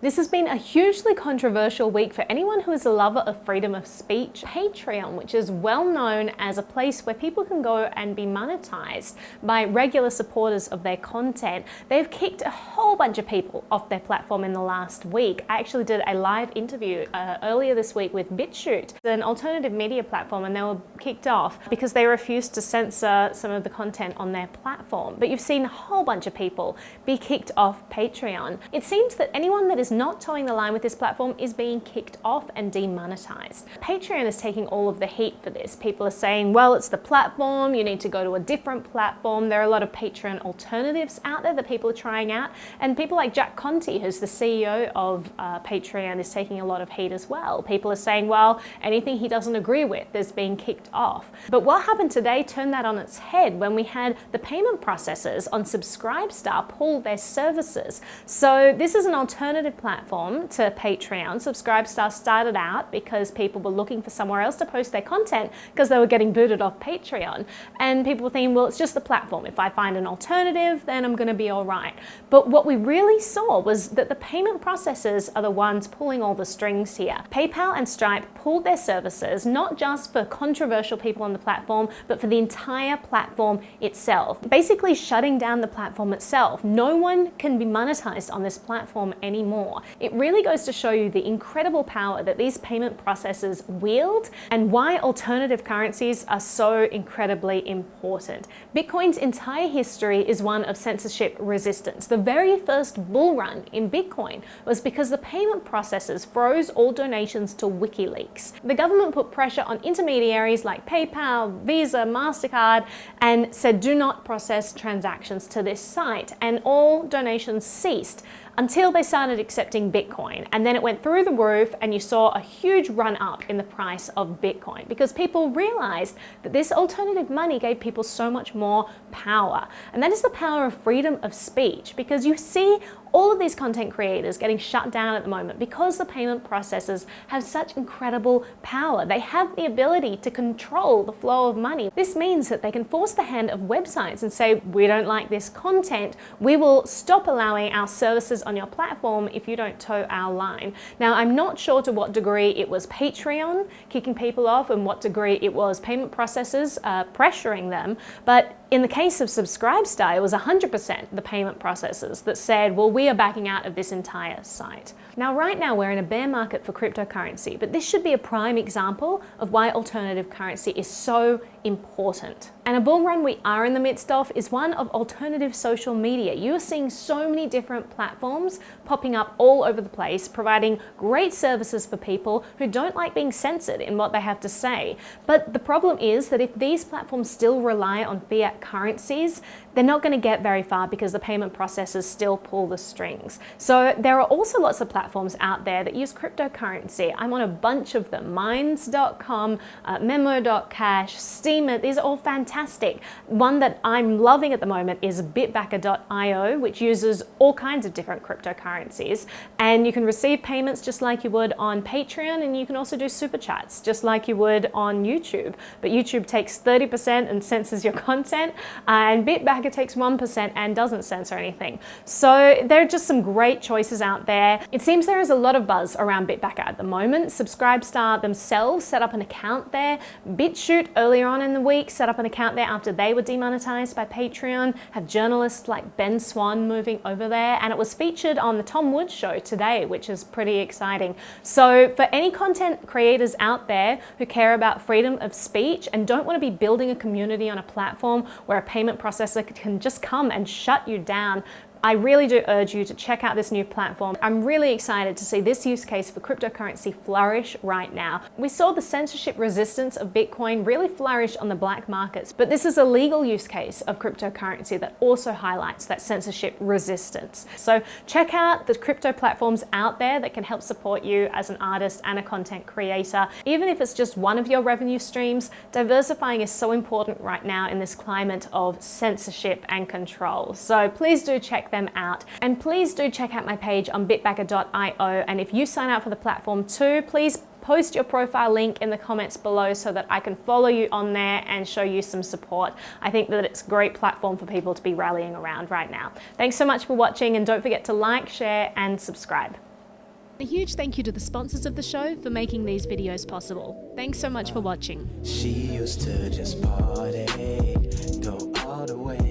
This has been a hugely controversial week for anyone who is a lover of freedom of speech. Patreon, which is well known as a place where people can go and be monetized by regular supporters of their content, they've kicked a whole bunch of people off their platform in the last week. I actually did a live interview earlier this week with BitChute, an alternative media platform, and they were kicked off because they refused to censor some of the content on their platform. But you've seen a whole bunch of people be kicked off Patreon. It seems that anyone that is not towing the line with this platform is being kicked off and demonetized. Patreon is taking all of the heat for this. People are saying, well, it's the platform, you need to go to a different platform. There are a lot of Patreon alternatives out there that people are trying out, and people like Jack Conte, who's the CEO of Patreon, is taking a lot of heat as well. People are saying, well, anything he doesn't agree with is being kicked off. But what happened today turned that on its head when we had the payment processors on Subscribestar pull their services. So this is an alternative platform to Patreon. Subscribestar started out because people were looking for somewhere else to post their content because they were getting booted off Patreon. And people were thinking, well, it's just the platform. If I find an alternative, then I'm going to be all right. But what we really saw was that the payment processors are the ones pulling all the strings here. PayPal and Stripe pulled their services, not just for controversial people on the platform, but for the entire platform itself, basically shutting down the platform itself. No one can be monetized on this platform anymore. It really goes to show you the incredible power that these payment processors wield and why alternative currencies are so incredibly important. Bitcoin's entire history is one of censorship resistance. The very first bull run in Bitcoin was because the payment processors froze all donations to WikiLeaks. The government put pressure on intermediaries like PayPal, Visa, MasterCard, and said do not process transactions to this site, and all donations ceased until they started accepting Bitcoin. And then it went through the roof and you saw a huge run up in the price of Bitcoin because people realized that this alternative money gave people so much more power. And that is the power of freedom of speech, because you see all of these content creators getting shut down at the moment because the payment processors have such incredible power. They have the ability to control the flow of money. This means that they can force the hand of websites and say, we don't like this content, we will stop allowing our services on your platform if you don't toe our line. Now, I'm not sure to what degree it was Patreon kicking people off and what degree it was payment processors pressuring them, but in the case of Subscribestar, it was 100% the payment processors that said, well, we are backing out of this entire site. Now, right now, we're in a bear market for cryptocurrency, but this should be a prime example of why alternative currency is so important. And a bull run we are in the midst of is one of alternative social media. You are seeing so many different platforms popping up all over the place, providing great services for people who don't like being censored in what they have to say. But the problem is that if these platforms still rely on fiat currencies, they're not going to get very far because the payment processors still pull the strings. So there are also lots of platforms out there that use cryptocurrency. I'm on a bunch of them. Minds.com, Memo.cash, Steemit, these are all fantastic. One that I'm loving at the moment is bitbacker.io, which uses all kinds of different cryptocurrencies. And you can receive payments just like you would on Patreon, and you can also do super chats just like you would on YouTube. But YouTube takes 30% and censors your content, and Bitbacker takes 1% and doesn't censor anything. So there are just some great choices out there. It seems there is a lot of buzz around Bitbacker at the moment. Subscribestar themselves set up an account there. BitChute earlier on in the week set up an account there after they were demonetized by Patreon, have journalists like Ben Swan moving over there, and it was featured on the Tom Woods show today, which is pretty exciting. So for any content creators out there who care about freedom of speech and don't want to be building a community on a platform where a payment processor can just come and shut you down, I really do urge you to check out this new platform. I'm really excited to see this use case for cryptocurrency flourish right now. We saw the censorship resistance of Bitcoin really flourish on the black markets, but this is a legal use case of cryptocurrency that also highlights that censorship resistance. So check out the crypto platforms out there that can help support you as an artist and a content creator. Even if it's just one of your revenue streams, diversifying is so important right now in this climate of censorship and control. So please do check them out. And please do check out my page on bitbacker.io. And if you sign up for the platform too, please post your profile link in the comments below so that I can follow you on there and show you some support. I think that it's a great platform for people to be rallying around right now. Thanks so much for watching, and don't forget to like, share, and subscribe. A huge thank you to the sponsors of the show for making these videos possible. Thanks so much for watching. She used to just party, go all the way.